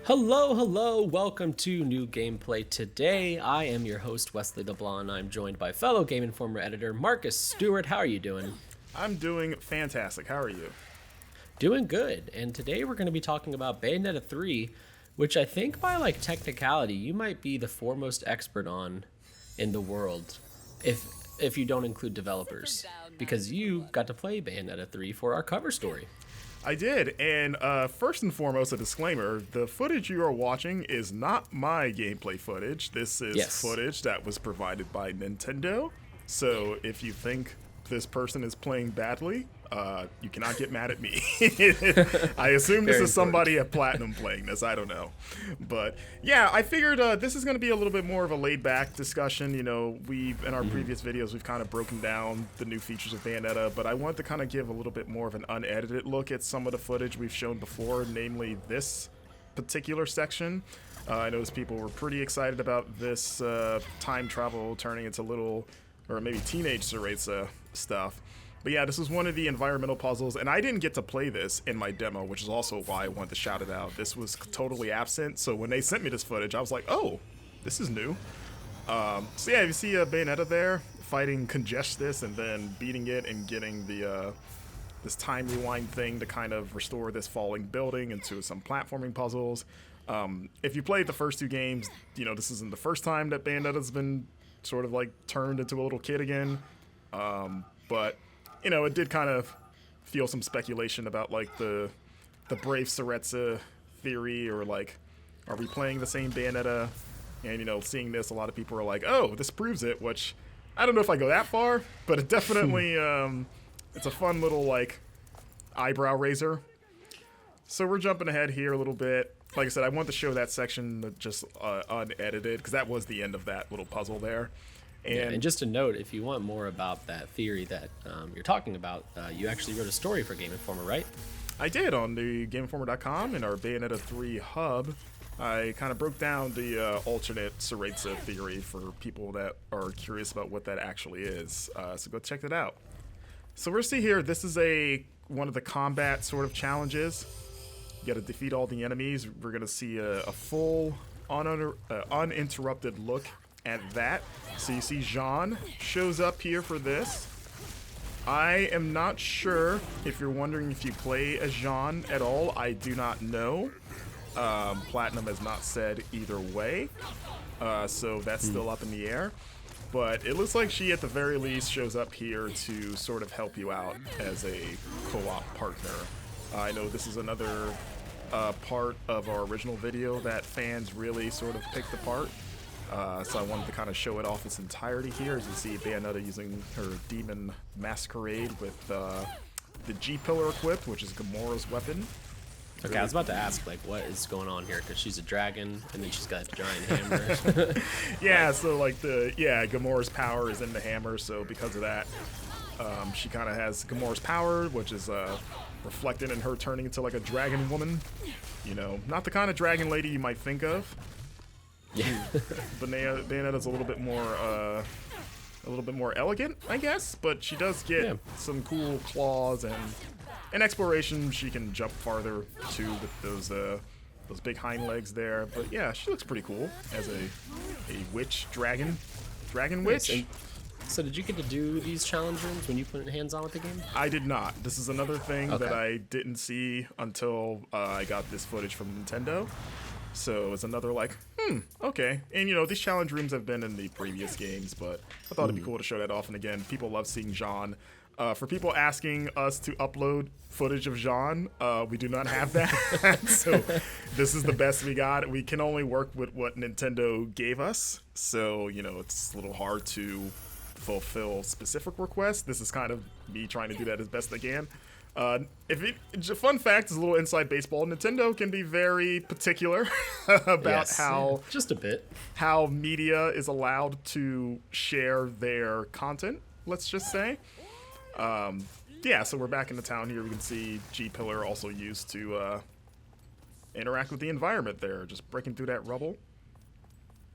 Hello, welcome to New Gameplay. Today, I am your host, Wesley LeBlanc. I'm joined by fellow Game Informer editor, Marcus Stewart. How are you doing? I'm doing fantastic. How are you? Doing good. And today we're going to be talking about Bayonetta 3, which I think by technicality, you might be the foremost expert on in the world, if you don't include developers, because you got to play Bayonetta 3 for our cover story. I did, and first and foremost, a disclaimer, the footage you are watching is not my gameplay footage. This is footage that was provided by Nintendo, so if you think this person is playing badly, you cannot get mad at me. I assume this is somebody at Platinum playing this, I don't know. But yeah, I figured this is going to be a little bit more of a laid-back discussion. You know, in our previous videos, we've kind of broken down the new features of Bayonetta, but I wanted to kind of give a little bit more of an unedited look at some of the footage we've shown before, namely this particular section. I noticed people were pretty excited about this time travel turning into little, or maybe teenage Cereza stuff. But yeah, this is one of the environmental puzzles, and I didn't get to play this in my demo, which is also why I wanted to shout it out. This was totally absent, so when they sent me this footage, I was like, oh, this is new. So yeah, you see Bayonetta there, fighting Congestus, and then beating it and getting the this time rewind thing to kind of restore this falling building into some platforming puzzles. If you played the first two games, you know, this isn't the first time that Bayonetta's been sort of like turned into a little kid again. But you know, it did kind of feel some speculation about like the Brave Cereza theory, or like, are we playing the same Bayonetta? And you know, seeing this, a lot of people are like, oh, this proves it, which I don't know if I go that far, but it definitely it's a fun little like eyebrow raiser. So we're jumping ahead here a little bit. Like I said, I want to show that section just unedited, because that was the end of that little puzzle there. And just a note, if you want more about that theory that you're talking about, you actually wrote a story for Game Informer, right? I did, on the GameInformer.com in our Bayonetta 3 hub. I kind of broke down the alternate Cereza theory for people that are curious about what that actually is. So go check it out. So we're see here, this is one of the combat sort of challenges. You got to defeat all the enemies. We're going to see a full uninterrupted look at that. So you see Jeanne shows up here for this. I am not sure if you're wondering if you play as Jeanne at all. I do not know. Platinum has not said either way. So that's still up in the air. But it looks like she, at the very least, shows up here to sort of help you out as a co-op partner. I know this is another part of our original video that fans really sort of picked apart. So I wanted to kind of show it off its entirety here. As you see Bayonetta using her Demon Masquerade with the G-Pillar equipped, which is Gamora's weapon. Okay, I was about to ask, like, what is going on here? Because she's a dragon, and then she's got a giant hammer. Yeah, so like Gamora's power is in the hammer, so because of that, she kind of has Gamora's power, which is reflected in her turning into like a dragon woman. You know, not the kind of dragon lady you might think of. Yeah. Bayonetta's a little bit more elegant, I guess, but she does get some cool claws, and in exploration she can jump farther too with those big hind legs there. But yeah, she looks pretty cool as a witch dragon witch. Nice. So did you get to do these challenge rooms when you put hands on with the game? I did not. This is another thing that I didn't see until I got this footage from Nintendo. So it's another like, okay. And you know, these challenge rooms have been in the previous games, but I thought it'd be cool to show that off. And again, people love seeing Jeanne. For people asking us to upload footage of Jeanne, we do not have that. So this is the best we got. We can only work with what Nintendo gave us. So, you know, it's a little hard to fulfill specific requests. This is kind of me trying to do that as best I can. Fun fact is a little inside baseball. Nintendo can be very particular about just a bit how media is allowed to share their content. Let's just say, yeah. So we're back in the town here. We can see G-Pillar also used to interact with the environment there, just breaking through that rubble.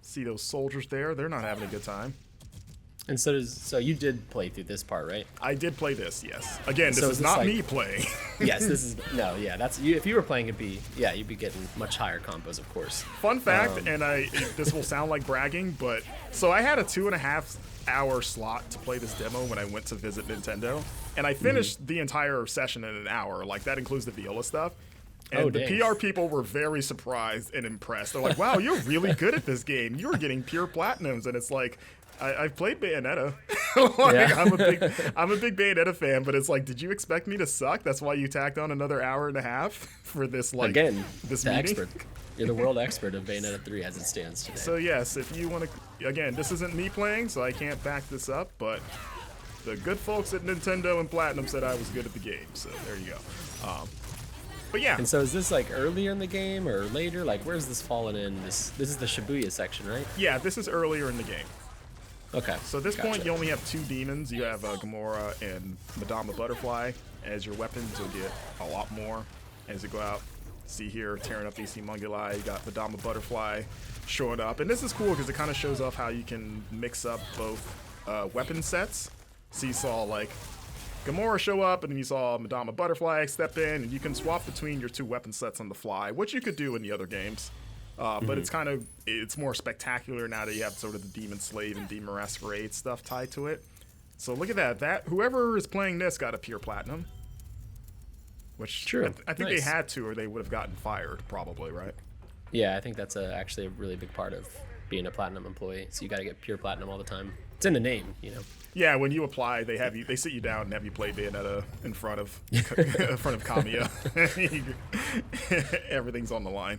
See those soldiers there? They're not having a good time. And so you did play through this part, right? I did play this, yes. Again, this So is not like, me playing. Yes, this is no, yeah. That's you. If you were playing, you'd be getting much higher combos, of course. Fun fact, and this will sound like bragging, but so I had a 2.5-hour slot to play this demo when I went to visit Nintendo, and I finished the entire session in an hour. Like that includes the Viola stuff. And the PR people were very surprised and impressed. They're like, "Wow, you're really good at this game. You're getting pure platinums." And it's like, I've played Bayonetta. Like, yeah. I'm a big Bayonetta fan, but it's like, did you expect me to suck? That's why you tacked on another hour and a half for this, like, this meeting? Expert. You're the world expert of Bayonetta 3 as it stands today. So yes, if you want to, again, this isn't me playing, so I can't back this up, but the good folks at Nintendo and Platinum said I was good at the game, so there you go. But yeah. And so is this like earlier in the game or later? Like, where's this fallen in? This is the Shibuya section, right? Yeah, this is earlier in the game. Okay. So at this point, you only have 2 demons. You have Gamora and Madama Butterfly as your weapons. You'll get a lot more as you go out. See here, tearing up these homunculi. You got Madama Butterfly showing up. And this is cool because it kind of shows off how you can mix up both weapon sets. So you saw, like, Gamora show up, and then you saw Madama Butterfly step in, and you can swap between your 2 weapon sets on the fly, which you could do in the other games. But it's more spectacular now that you have sort of the Demon Slave and Demon Masquerade stuff tied to it. So look at that. Whoever is playing this got a pure platinum. Which sure. I think they had to, or they would have gotten fired, probably, right? Yeah, I think that's actually a really big part of being a platinum employee. So you got to get pure platinum all the time. It's in the name, you know. Yeah, when you apply, they sit you down and have you play Bayonetta in front of Kamiya. Everything's on the line.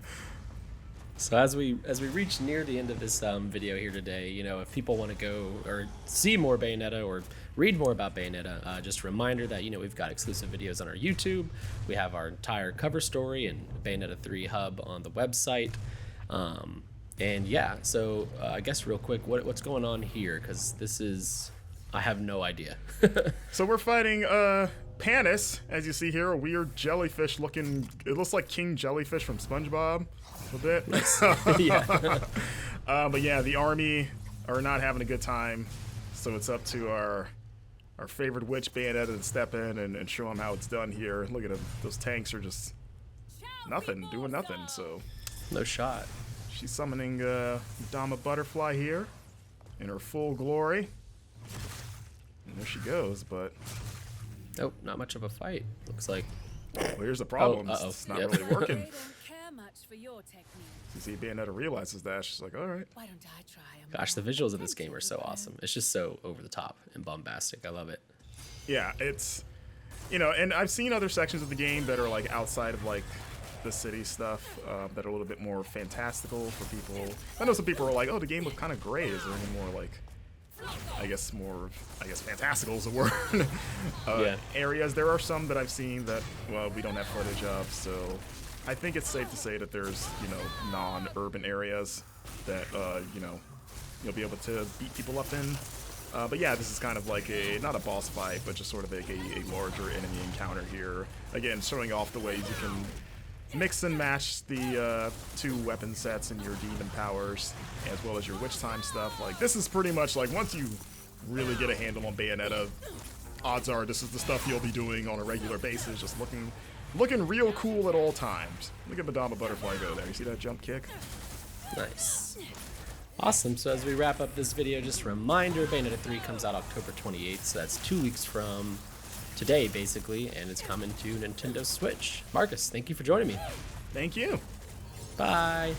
So as we reach near the end of this video here today, you know, if people want to go or see more Bayonetta or read more about Bayonetta, just a reminder that, you know, we've got exclusive videos on our YouTube. We have our entire cover story and Bayonetta 3 hub on the website. And yeah, so I guess real quick, what's going on here? Because I have no idea. So we're fighting Panis, as you see here, a weird jellyfish looking. It looks like King Jellyfish from SpongeBob a bit. Yeah. But yeah, the army are not having a good time, so it's up to our favorite witch Bayonetta to step in and show them how it's done here. Look at them; those tanks are just doing nothing. So no shot. She's summoning Madama Butterfly here in her full glory, and there she goes. But nope, not much of a fight. Looks like. Well, here's the problem. It's not really working. For your technique. You see, Bayonetta realizes that. She's like, all right. Why don't I try? Gosh, the visuals of this game are so awesome. It's just so over the top and bombastic. I love it. Yeah, it's, you know, and I've seen other sections of the game that are like outside of like the city stuff that are a little bit more fantastical for people. I know some people are like, oh, the game looked kind of gray. Is there any more like, I guess fantastical is a word. Yeah. Areas. There are some that I've seen that, well, we don't have footage of, so I think it's safe to say that there's, you know, non-urban areas that, you know, you'll be able to beat people up in. But yeah, this is kind of like not a boss fight, but just sort of like a larger enemy encounter here. Again, showing off the ways you can mix and match the 2 weapon sets and your demon powers, as well as your witch time stuff. Like, this is pretty much like, once you really get a handle on Bayonetta, odds are this is the stuff you'll be doing on a regular basis, just looking real cool at all times. Look at Madama Butterfly go there. You see that jump kick? Nice. Awesome. So as we wrap up this video, just a reminder, Bayonetta 3 comes out October 28th, so that's 2 weeks from today, basically, and it's coming to Nintendo Switch. Marcus, thank you for joining me. Thank you. Bye.